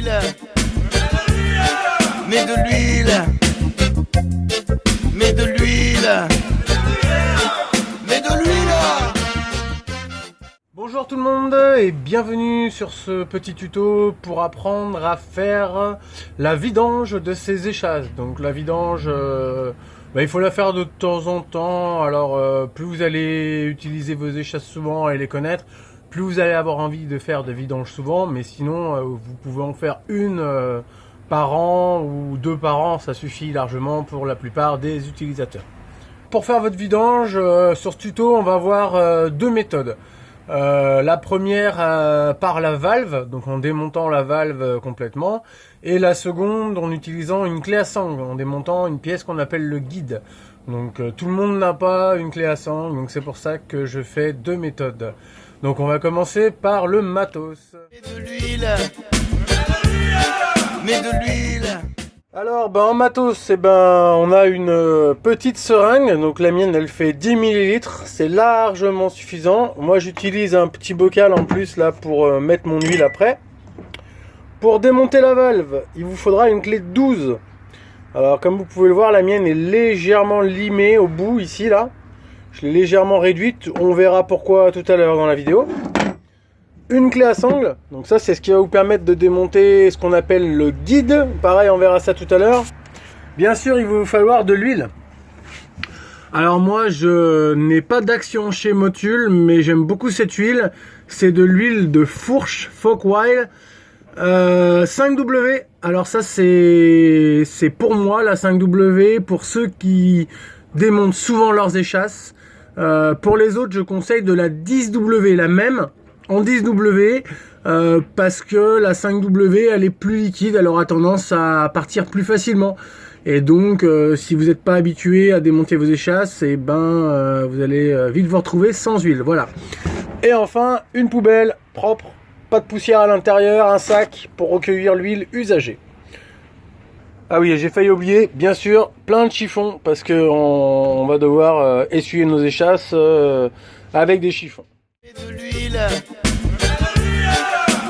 l'huile, mets de l'huile, mets de l'huile, mets de l'huile. Bonjour tout le monde et bienvenue sur ce petit tuto pour apprendre à faire la vidange de ces échasses. Donc la vidange, il faut la faire de temps en temps. Alors plus vous allez utiliser vos échasses souvent et les connaître, plus vous allez avoir envie de faire de vidange souvent. Mais sinon vous pouvez en faire une par an ou deux par an, ça suffit largement pour la plupart des utilisateurs. Pour faire votre vidange, sur ce tuto on va voir deux méthodes. La première par la valve, donc en démontant la valve complètement, et la seconde en utilisant une clé à sangle, en démontant une pièce qu'on appelle le guide. Donc tout le monde n'a pas une clé à sangle, donc c'est pour ça que je fais deux méthodes. Donc on va commencer par le matos. Mets de l'huile, mets de l'huile. Alors en matos, on a une petite seringue, donc la mienne elle fait 10 ml, c'est largement suffisant. Moi j'utilise un petit bocal en plus là pour mettre mon huile après. Pour démonter la valve, il vous faudra une clé de 12. Alors comme vous pouvez le voir, la mienne est légèrement limée au bout ici là. Je l'ai légèrement réduite, on verra pourquoi tout à l'heure dans la vidéo. Une clé à sangle, donc ça c'est ce qui va vous permettre de démonter ce qu'on appelle le guide. Pareil, on verra ça tout à l'heure. Bien sûr, il va vous falloir de l'huile. Alors moi, je n'ai pas d'action chez Motul, mais j'aime beaucoup cette huile. C'est de l'huile de fourche Folkwild 5W. Alors ça c'est pour moi la 5W, pour ceux qui démontent souvent leurs échasses. Pour les autres, je conseille de la 10W, la même. En 10W parce que la 5W elle est plus liquide, elle aura tendance à partir plus facilement, et donc si vous n'êtes pas habitué à démonter vos échasses, vous allez vite vous retrouver sans huile. Voilà. Et enfin une poubelle propre, pas de poussière à l'intérieur, un sac pour recueillir l'huile usagée. Ah oui, j'ai failli oublier, bien sûr, plein de chiffons parce que on va devoir essuyer nos échasses avec des chiffons. Mets de l'huile,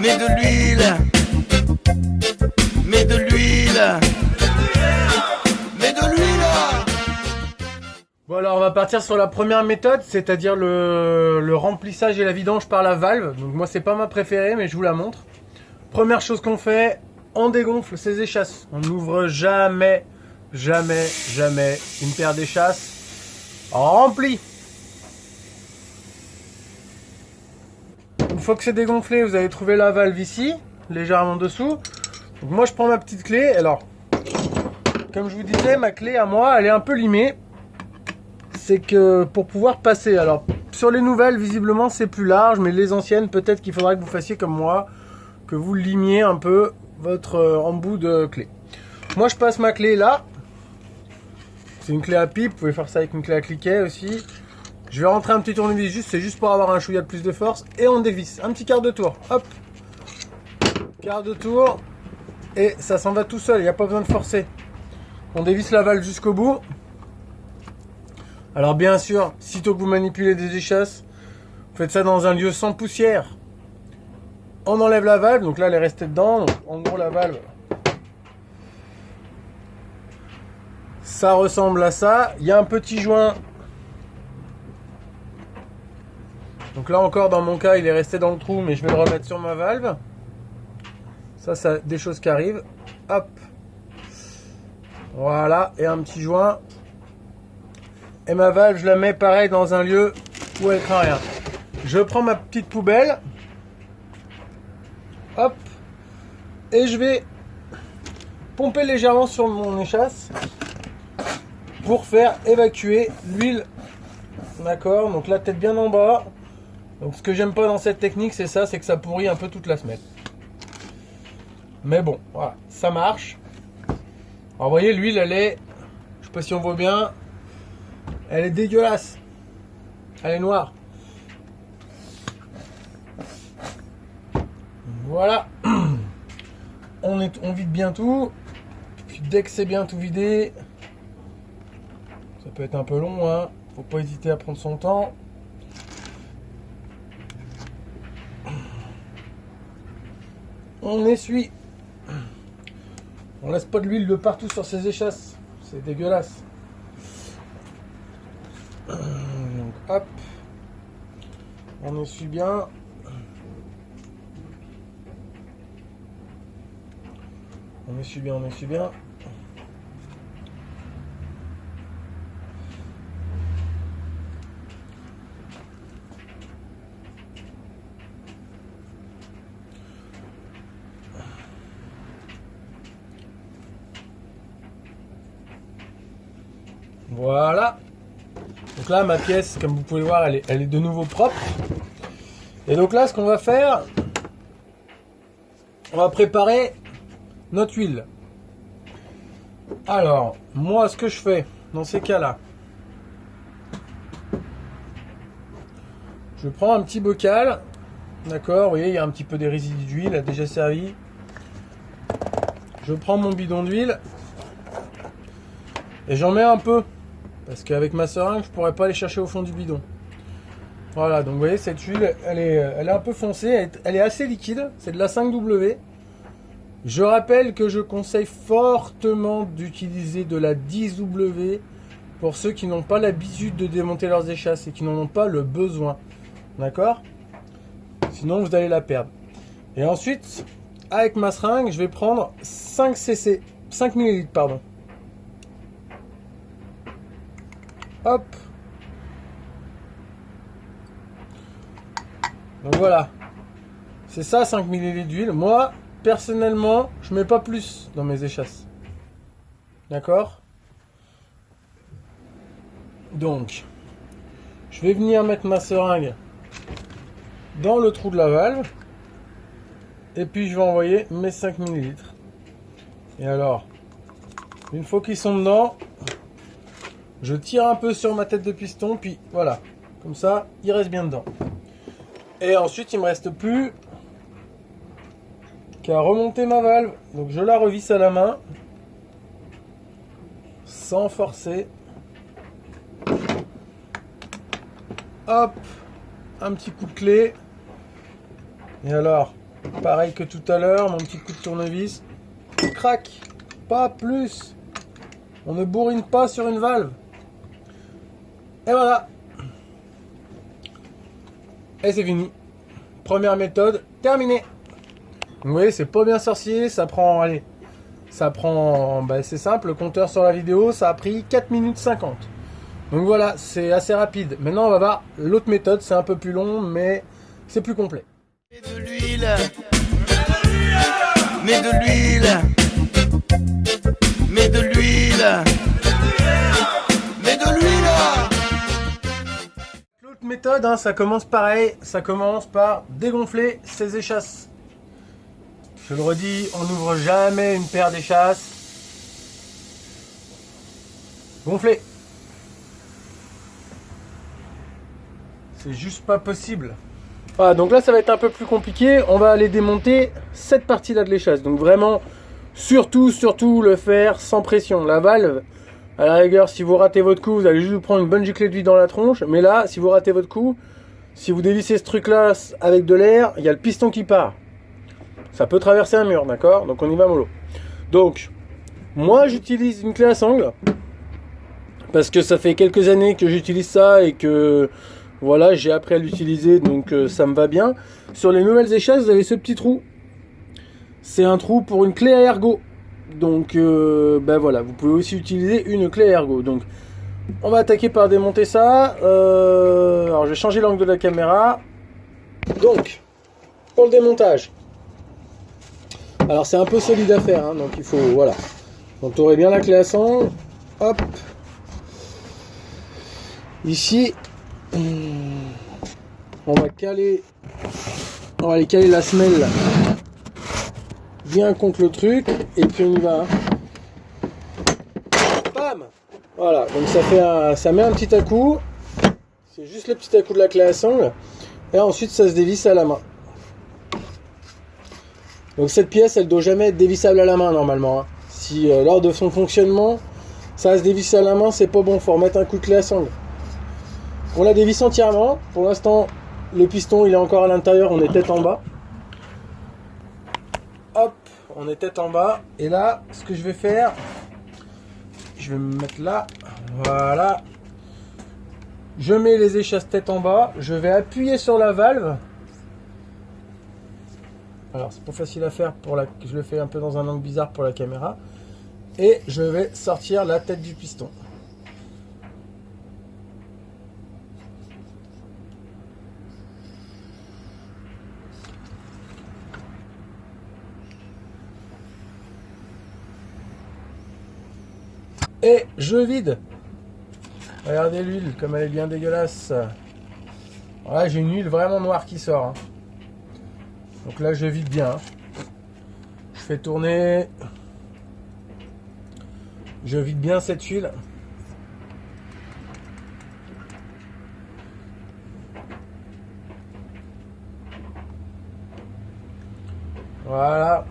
mets de l'huile, mets de l'huile, mets de l'huile. Bon, alors on va partir sur la première méthode, c'est-à-dire le remplissage et la vidange par la valve. Donc moi c'est pas ma préférée, mais je vous la montre. Première chose qu'on fait, on dégonfle ses échasses. On n'ouvre jamais une paire d'échasses remplie. Une fois que c'est dégonflé, vous allez trouver la valve ici, légèrement dessous. Donc moi je prends ma petite clé. Alors, comme je vous disais, ma clé à moi, elle est un peu limée. C'est que pour pouvoir passer, alors sur les nouvelles, visiblement c'est plus large, mais les anciennes, peut-être qu'il faudra que vous fassiez comme moi, que vous limiez un peu votre embout de clé. Moi je passe ma clé là. C'est une clé à pipe, vous pouvez faire ça avec une clé à cliquet aussi. Je vais rentrer un petit tournevis, c'est juste pour avoir un chouïa de plus de force, et on dévisse. Un petit quart de tour, hop, quart de tour, et ça s'en va tout seul, il n'y a pas besoin de forcer. On dévisse la valve jusqu'au bout. Alors bien sûr, sitôt que vous manipulez des échasses, vous faites ça dans un lieu sans poussière. On enlève la valve, donc là elle est restée dedans, donc en gros la valve, ça ressemble à ça. Il y a un petit joint. Donc là encore, dans mon cas, il est resté dans le trou, mais je vais le remettre sur ma valve. Ça, des choses qui arrivent. Hop. Voilà, et un petit joint. Et ma valve, je la mets pareil dans un lieu où elle craint rien. Je prends ma petite poubelle. Hop. Et je vais pomper légèrement sur mon échasse pour faire évacuer l'huile. D'accord, donc la tête bien en bas. Donc ce que j'aime pas dans cette technique, c'est ça, c'est que ça pourrit un peu toute la semelle. Mais bon, voilà, ça marche. Alors vous voyez, l'huile, elle est, je sais pas si on voit bien, elle est dégueulasse. Elle est noire. Voilà. On vide bien tout. Puis dès que c'est bien tout vidé, ça peut être un peu long, hein. Faut pas hésiter à prendre son temps. On essuie On laisse pas de l'huile de partout sur ces échasses. C'est dégueulasse. Donc hop. On essuie bien. On essuie bien, on essuie bien. Voilà. Donc là, ma pièce, comme vous pouvez le voir, elle est de nouveau propre. Et donc là, ce qu'on va faire, on va préparer notre huile. Alors, moi, ce que je fais dans ces cas-là, je prends un petit bocal. D'accord, vous voyez, il y a un petit peu des résidus d'huile, elle a déjà servi. Je prends mon bidon d'huile et j'en mets un peu. Parce qu'avec ma seringue, je pourrais pas aller chercher au fond du bidon. Voilà, donc vous voyez, cette huile, elle est un peu foncée, elle est assez liquide. C'est de la 5W. Je rappelle que je conseille fortement d'utiliser de la 10W pour ceux qui n'ont pas l'habitude de démonter leurs échasses et qui n'en ont pas le besoin. D'accord? Sinon, vous allez la perdre. Et ensuite, avec ma seringue, je vais prendre 5 cc, 5 ml, pardon. Hop. Donc voilà. C'est ça, 5 ml d'huile. Moi, personnellement, je mets pas plus dans mes échasses. D'accord? Donc, je vais venir mettre ma seringue dans le trou de la valve. Et puis, je vais envoyer mes 5 ml. Et alors, une fois qu'ils sont dedans, je tire un peu sur ma tête de piston, puis voilà. Comme ça, il reste bien dedans. Et ensuite, il me reste plus qu'à remonter ma valve. Donc, je la revisse à la main, sans forcer. Hop, un petit coup de clé. Et alors, pareil que tout à l'heure, mon petit coup de tournevis. Crac, pas plus. On ne bourrine pas sur une valve. Et voilà. Et c'est fini. Première méthode terminée. Vous voyez, c'est pas bien sorcier. Ça prend, allez, c'est simple. Le compteur sur la vidéo, ça a pris 4 minutes 50. Donc voilà, c'est assez rapide. Maintenant, on va voir l'autre méthode. C'est un peu plus long, mais c'est plus complet. Mets de l'huile. Mets de l'huile. Mets de l'huile. Mets de l'huile. L'autre méthode, hein, ça commence pareil. Ça commence par dégonfler ses échasses. Je le redis, on n'ouvre jamais une paire d'échasses. Gonfler. C'est juste pas possible. Voilà, donc là ça va être un peu plus compliqué. On va aller démonter cette partie-là de l'échasse. Donc vraiment, surtout le faire sans pression. La valve, à la rigueur, si vous ratez votre coup, vous allez juste vous prendre une bonne giclée d'huile dans la tronche. Mais là, si vous ratez votre coup, si vous dévissez ce truc-là avec de l'air, il y a le piston qui part. Ça peut traverser un mur, d'accord? Donc on y va mollo. Donc, moi j'utilise une clé à sangle. Parce que ça fait quelques années que j'utilise ça et que... Voilà, j'ai appris à l'utiliser, donc ça me va bien. Sur les nouvelles échasses, vous avez ce petit trou. C'est un trou pour une clé à ergot. Donc, ben voilà, vous pouvez aussi utiliser une clé à ergot. Donc, on va attaquer par démonter ça. Alors, je vais changer l'angle de la caméra. Donc, pour le démontage. Alors, c'est un peu solide à faire, hein, donc il faut, voilà. Entourer bien la clé à sangle. Hop. Ici. On va aller caler la semelle bien contre le truc et puis on y va. Bam! Voilà, donc ça met un petit à-coup. C'est juste le petit à-coup de la clé à sangle et ensuite ça se dévisse à la main. Donc cette pièce, elle doit jamais être dévissable à la main normalement, hein. Si lors de son fonctionnement, ça se dévisse à la main, c'est pas bon, faut remettre un coup de clé à sangle. On la dévisse entièrement. Pour l'instant, le piston il est encore à l'intérieur, on est tête en bas. Hop, on est tête en bas. Et là, ce que je vais faire, je vais me mettre là. Voilà. Je mets les échasses tête en bas. Je vais appuyer sur la valve. Alors, c'est pas facile à faire. Je le fais un peu dans un angle bizarre pour la caméra. Et je vais sortir la tête du piston. Et je vide. Regardez l'huile, comme elle est bien dégueulasse. Voilà, j'ai une huile vraiment noire qui sort. Hein. Donc là, je vide bien. Je fais tourner. Je vide bien cette huile. Voilà.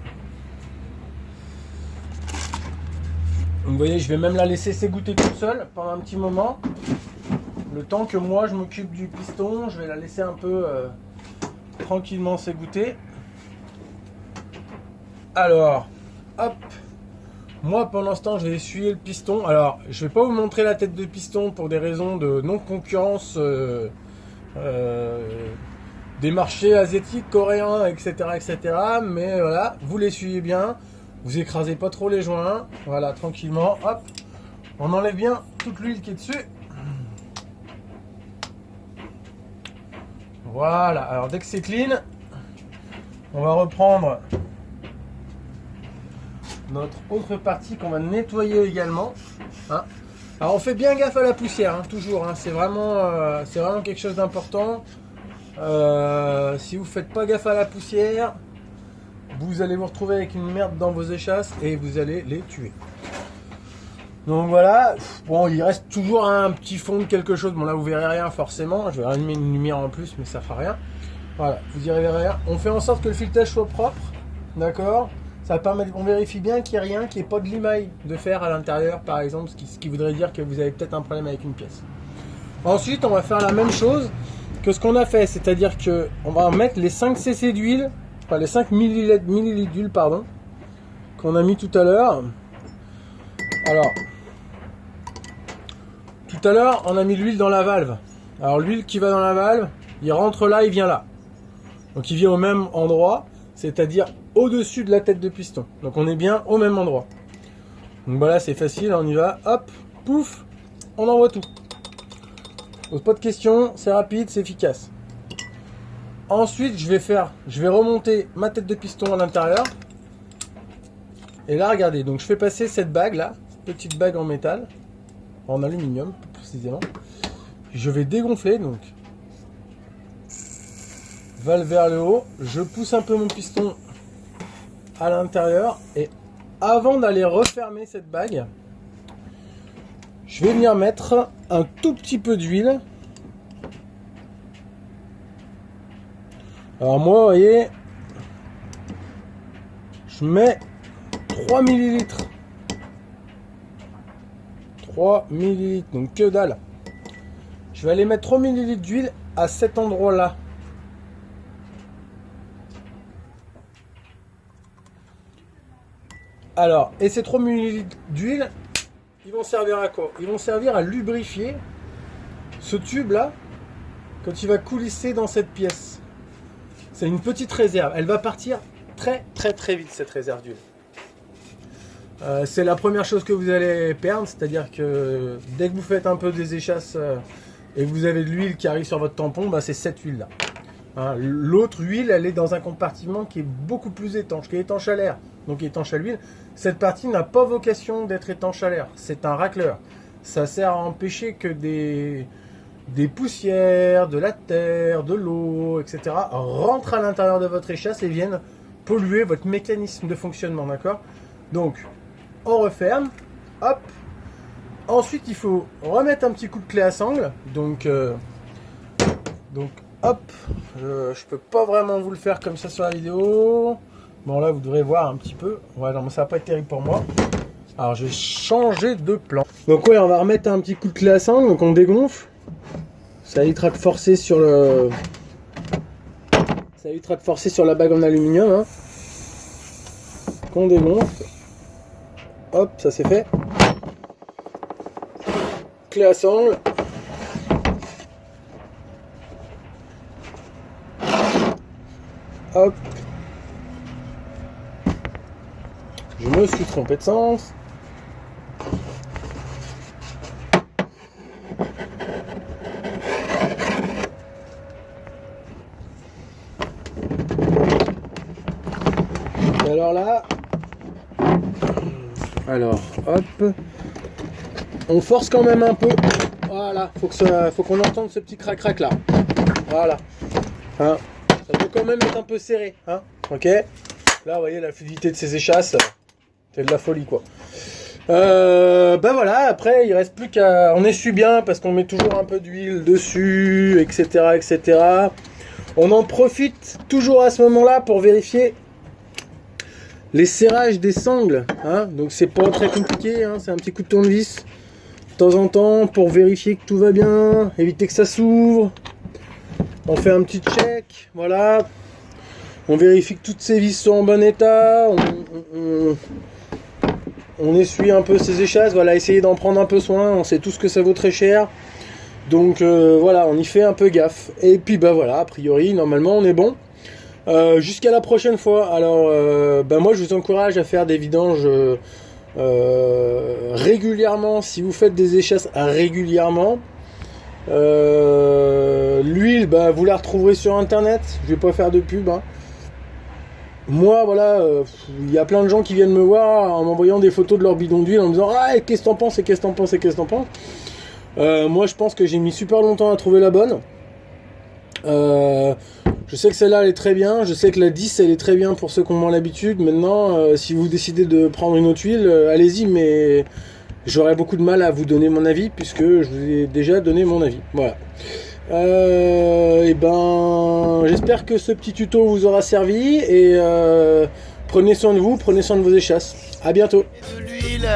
Vous voyez, je vais même la laisser s'égoutter toute seule pendant un petit moment. Le temps que moi je m'occupe du piston, je vais la laisser un peu tranquillement s'égoutter. Alors, hop. Moi pendant ce temps, je vais essuyer le piston. Alors, je vais pas vous montrer la tête de piston pour des raisons de non-concurrence des marchés asiatiques, coréens, etc., etc. Mais voilà, vous l'essuyez bien. Vous écrasez pas trop les joints, voilà, tranquillement, hop, on enlève bien toute l'huile qui est dessus. Voilà, alors dès que c'est clean, on va reprendre notre autre partie qu'on va nettoyer également. Hein. Alors on fait bien gaffe à la poussière, hein, toujours, hein, c'est vraiment quelque chose d'important. Si vous faites pas gaffe à la poussière, vous allez vous retrouver avec une merde dans vos échasses et vous allez les tuer. Donc voilà, bon, il reste toujours un petit fond de quelque chose. Bon là vous verrez rien forcément, je vais rallumer une lumière en plus mais ça fera rien. Voilà, vous y verrez rien. On fait en sorte que le filetage soit propre, d'accord. Ça permet, on vérifie bien qu'il n'y ait rien, qu'il n'y ait pas de limaille de fer à l'intérieur par exemple, ce qui voudrait dire que vous avez peut-être un problème avec une pièce. Ensuite on va faire la même chose que ce qu'on a fait, c'est-à-dire que on va mettre les 5 cc d'huile. Enfin, les 5 millilitres d'huile, pardon, qu'on a mis tout à l'heure. Alors, tout à l'heure, on a mis l'huile dans la valve. Alors, l'huile qui va dans la valve, il rentre là, il vient là. Donc, il vient au même endroit, c'est-à-dire au-dessus de la tête de piston. Donc, on est bien au même endroit. Donc, voilà, c'est facile, on y va. Hop, pouf, on envoie tout. Pose pas de questions, c'est rapide, c'est efficace. Ensuite, je vais remonter ma tête de piston à l'intérieur. Et là, regardez, donc je fais passer cette bague là, cette petite bague en métal, en aluminium plus précisément. Je vais dégonfler donc. Valve vers le haut, je pousse un peu mon piston à l'intérieur et avant d'aller refermer cette bague, je vais venir mettre un tout petit peu d'huile. Alors moi, vous voyez, je mets 3 millilitres. 3 millilitres, donc que dalle. Je vais aller mettre 3 millilitres d'huile à cet endroit-là. Alors, et ces 3 millilitres d'huile, ils vont servir à quoi? Ils vont servir à lubrifier ce tube-là quand il va coulisser dans cette pièce. C'est une petite réserve. Elle va partir très vite, cette réserve d'huile. C'est la première chose que vous allez perdre, c'est-à-dire que dès que vous faites un peu des échasses et que vous avez de l'huile qui arrive sur votre tampon, bah c'est cette huile-là. Hein, l'autre huile, elle est dans un compartiment qui est beaucoup plus étanche, qui est étanche à l'air, donc étanche à l'huile. Cette partie n'a pas vocation d'être étanche à l'air, c'est un racleur. Ça sert à empêcher que des poussières, de la terre, de l'eau, etc. rentrent à l'intérieur de votre échasse et viennent polluer votre mécanisme de fonctionnement, d'accord? Donc, on referme, hop. Ensuite, il faut remettre un petit coup de clé à sangle. Donc hop, je peux pas vraiment vous le faire comme ça sur la vidéo. Bon, là, vous devrez voir un petit peu. Ouais, non, mais ça va pas être terrible pour moi. Alors, je vais changer de plan. Donc, ouais, on va remettre un petit coup de clé à sangle. Donc, on dégonfle. Ça évitera de forcer sur le... Ça évitera de forcer sur la bague en aluminium. Hein. qu'on dégonfle. Hop, ça c'est fait. Clé à sangle. Hop. Je me suis trompé de sens. Et alors là, hop, on force quand même un peu. Voilà, faut qu'on entende ce petit crac-crac là. Voilà. Hein, ça peut quand même être un peu serré. Hein, ok. Là, vous voyez la fluidité de ces échasses. C'est de la folie quoi. Ben voilà, après il reste plus qu'à... On essuie bien parce qu'on met toujours un peu d'huile dessus, etc., etc. On en profite toujours à ce moment-là pour vérifier les serrages des sangles. Hein. Donc c'est pas très compliqué, hein. C'est un petit coup de tournevis de temps en temps pour vérifier que tout va bien, éviter que ça s'ouvre. On fait un petit check, voilà. On vérifie que toutes ces vis sont en bon état. On essuie un peu ces échasses, voilà, essayez d'en prendre un peu soin, on sait tous que ça vaut très cher. Donc voilà, on y fait un peu gaffe. Et puis bah voilà, a priori, normalement on est bon. Jusqu'à la prochaine fois. Alors moi je vous encourage à faire des vidanges régulièrement, si vous faites des échasses régulièrement. L'huile, vous la retrouverez sur internet, je vais pas faire de pub, hein. Moi, voilà, il y a plein de gens qui viennent me voir en m'envoyant des photos de leur bidon d'huile en me disant « Ah, qu'est-ce que t'en penses, et qu'est-ce que t'en penses, et qu'est-ce que t'en penses ?» Moi, je pense que j'ai mis super longtemps à trouver la bonne. Je sais que celle-là, elle est très bien. Je sais que la 10, elle est très bien pour ceux qui ont moins l'habitude. Maintenant, si vous décidez de prendre une autre huile, allez-y, mais j'aurais beaucoup de mal à vous donner mon avis puisque je vous ai déjà donné mon avis. Voilà. J'espère que ce petit tuto vous aura servi et prenez soin de vous, prenez soin de vos échasses. À bientôt. de l'huile,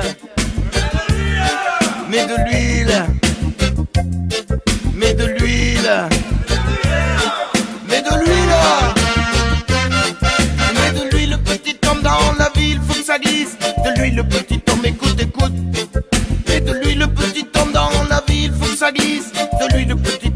mets de l'huile, mets de l'huile, mets de l'huile, mets de l'huile, petit homme dans la ville, faut que ça glisse. De l'huile, petit homme, écoute, écoute. Mets de l'huile, petit homme dans la ville, faut que ça glisse. De l'huile, petit